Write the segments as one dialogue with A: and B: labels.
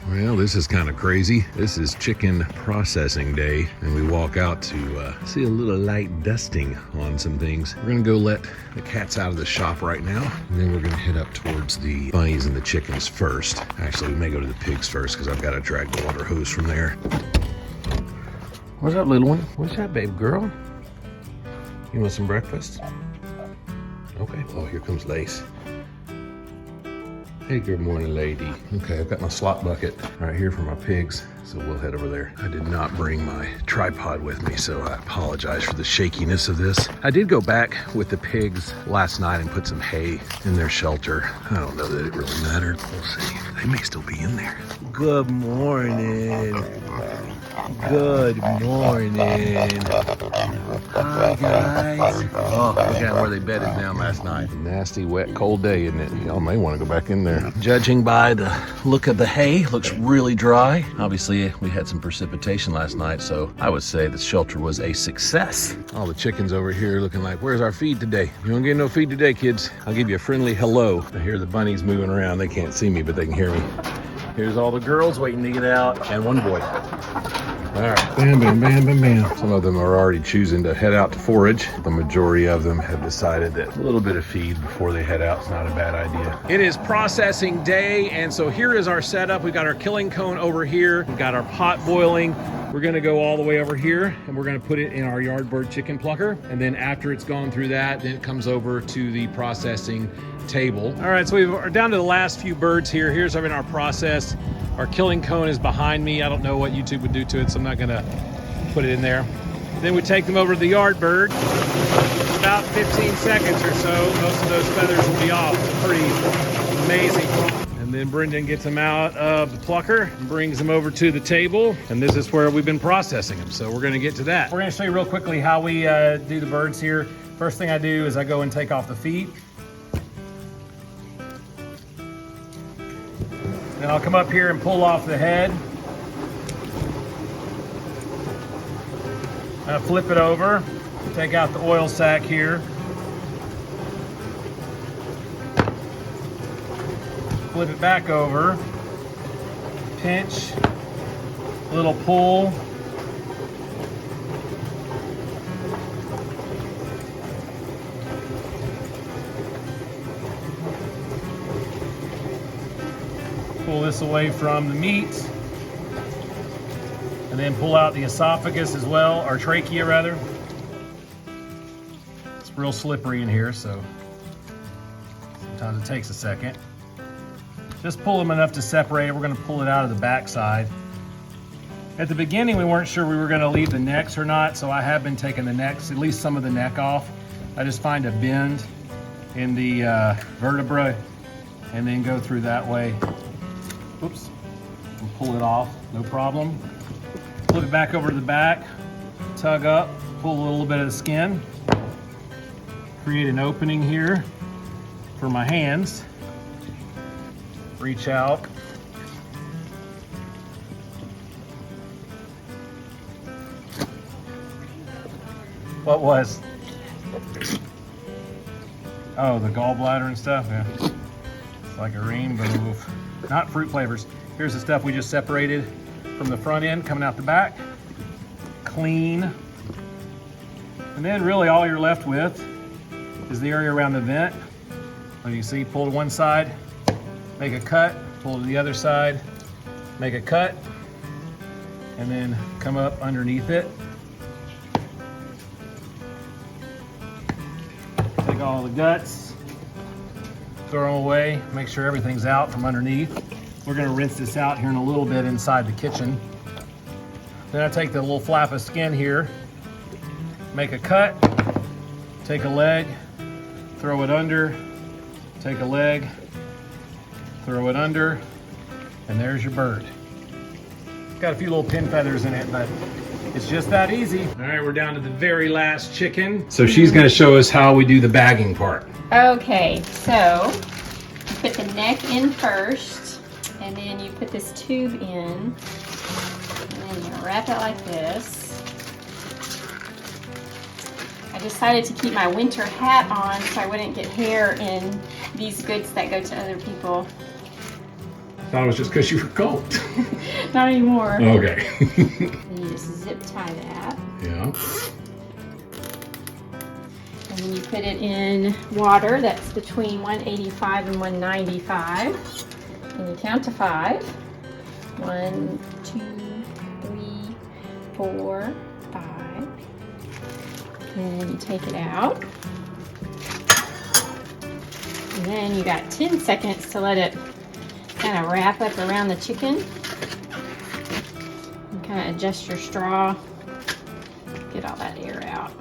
A: Well, this is kind of crazy. This is chicken processing day, and we walk out to see a little light dusting on some things. We're gonna go let the cats out of the shop right now, and then we're gonna head up towards the bunnies and the chickens first. Actually, we may go to the pigs first because I've got to drag the water hose from there. What's up, little one? What's up, babe girl? You want some breakfast? Okay. Oh, here comes Lace. Hey, good morning, lady. Okay, I've got my slop bucket right here for my pigs, so we'll head over there. I did not bring my tripod with me, so I apologize for the shakiness of this. I did go back with the pigs last night and put some hay in their shelter. I don't know that it really mattered. We'll see. They may still be in there. Good morning. Good morning. Hi, guys. Oh, look at where they bedded down last night. Nasty, wet, cold day, isn't it? Y'all may want to go back in there. Judging by the look of the hay, looks really dry. Obviously, we had some precipitation last night, so I would say the shelter was a success. All the chickens over here looking like, where's our feed today? You don't get no feed today, kids. I'll give you a friendly hello. I hear the bunnies moving around. They can't see me, but they can hear me. Here's all the girls waiting to get out, and one boy. All right, bam, bam, bam, bam, bam. Some of them are already choosing to head out to forage. The majority of them have decided that a little bit of feed before they head out is not a bad idea. It is processing day, and so here is our setup. We've got our killing cone over here. We've got our pot boiling. We're gonna go all the way over here, and we're gonna put it in our yard bird chicken plucker. And then after it's gone through that, then it comes over to the processing table. All right, so we're down to the last few birds here. Here's our process. Our killing cone is behind me. I don't know what YouTube would do to it, so I'm not gonna put it in there. Then we take them over to the yard bird. About 15 seconds or so, most of those feathers will be off. It's pretty amazing. And then Brendan gets them out of the plucker and brings them over to the table. And this is where we've been processing them. So we're gonna get to that. We're gonna show you real quickly how we do the birds here. First thing I do is I go and take off the feet. Then I'll come up here and pull off the head. I'll flip it over, take out the oil sac here. Flip it back over, pinch, little pull. Pull this away from the meat, and then pull out the esophagus as well, or trachea rather. It's real slippery in here, so sometimes it takes a second. Just pull them enough to separate it. We're gonna pull it out of the back side. At the beginning, we weren't sure we were gonna leave the necks or not, so I have been taking the necks, at least some of the neck off. I just find a bend in the vertebra and then go through that way. Oops, and pull it off, no problem. Flip it back over to the back, tug up, pull a little bit of the skin, create an opening here for my hands, reach out. What was? Oh, the gallbladder and stuff, yeah. It's like a rainbow. Not fruit flavors. Here's the stuff we just separated from the front end coming out the back. Clean. And then really all you're left with is the area around the vent. So you see, pull to one side, make a cut, pull to the other side, make a cut, and then come up underneath it. Take all the guts, throw them away, make sure everything's out from underneath. We're gonna rinse this out here in a little bit inside the kitchen. Then I take the little flap of skin here, make a cut, take a leg, throw it under, take a leg, throw it under, and there's your bird. Got a few little pin feathers in it, but it's just that easy. All right, we're down to the very last chicken. So she's gonna show us how we do the bagging part.
B: Okay, so you put the neck in first, and then you put this tube in, and then you wrap it like this. I decided to keep my winter hat on so I wouldn't get hair in these goods that go to other people.
A: thought it was just because you were cold.
B: Not anymore.
A: Okay.
B: And you just zip tie that.
A: Yeah.
B: And then you put it in water that's between 185 and 195. And you count to 5. 1, 2, 3, 4, 5. And then you take it out. And then you got 10 seconds to let it kind of wrap up around the chicken. And kind of adjust your straw. Get all that air out.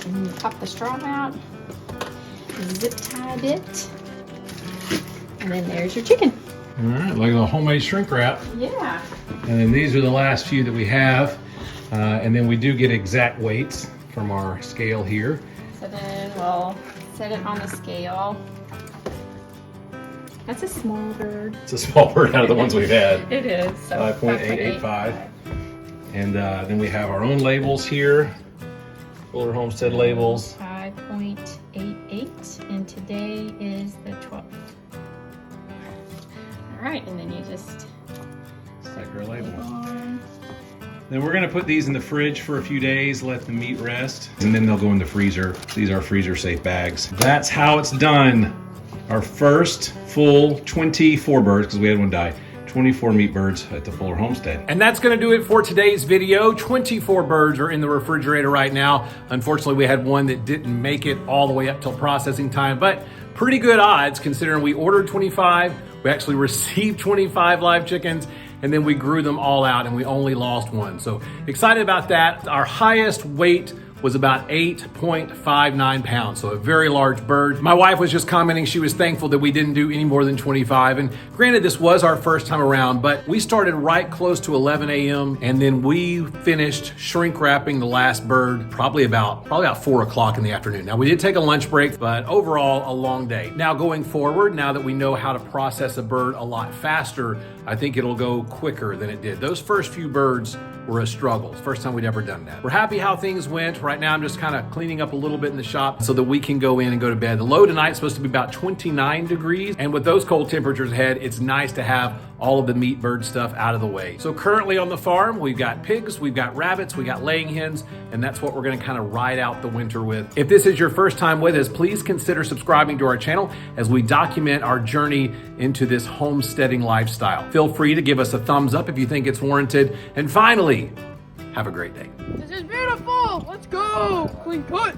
B: And then you pop the straw out. Zip tie it. And then there's your chicken.
A: All right, like a homemade shrink wrap.
B: Yeah.
A: And then these are the last few that we have. And then we do get exact weights from our scale here.
B: So then we'll set it on the scale. That's a small bird.
A: It's a small bird out of the ones we've had.
B: It is. So
A: 5.885. And then we have our own labels here. Fuller Homestead labels.
B: 5.88. And today is the 12th. All right, and then you just
A: Stick our label.
B: on.
A: Then we're gonna put these in the fridge for a few days, let the meat rest, and then they'll go in the freezer. These are freezer safe bags. That's how it's done. Our first full 24 birds, because we had one die. 24 meat birds at the Fuller Homestead. And that's gonna do it for today's video. 24 birds are in the refrigerator right now. Unfortunately, we had one that didn't make it all the way up till processing time, but pretty good odds considering we ordered 25, we actually received 25 live chickens, and then we grew them all out and we only lost one. So excited about that. Our highest weight was about 8.59 pounds, so a very large bird. My wife was just commenting she was thankful that we didn't do any more than 25, and granted this was our first time around, but we started right close to 11 a.m. and then we finished shrink wrapping the last bird probably about 4 o'clock in the afternoon. Now we did take a lunch break, but overall a long day. Now going forward, now that we know how to process a bird a lot faster, I think it'll go quicker than it did. Those first few birds were a struggle. It's the first time we'd ever done that. We're happy how things went. Right now I'm just kind of cleaning up a little bit in the shop so that we can go in and go to bed. The low tonight is supposed to be about 29 degrees. And with those cold temperatures ahead, it's nice to have all of the meat bird stuff out of the way. So currently on the farm, we've got pigs, we've got rabbits, we got laying hens, and that's what we're gonna kind of ride out the winter with. If this is your first time with us, please consider subscribing to our channel as we document our journey into this homesteading lifestyle. Feel free to give us a thumbs up if you think it's warranted. And finally, have a great day.
C: This is beautiful. Let's go. Clean cut.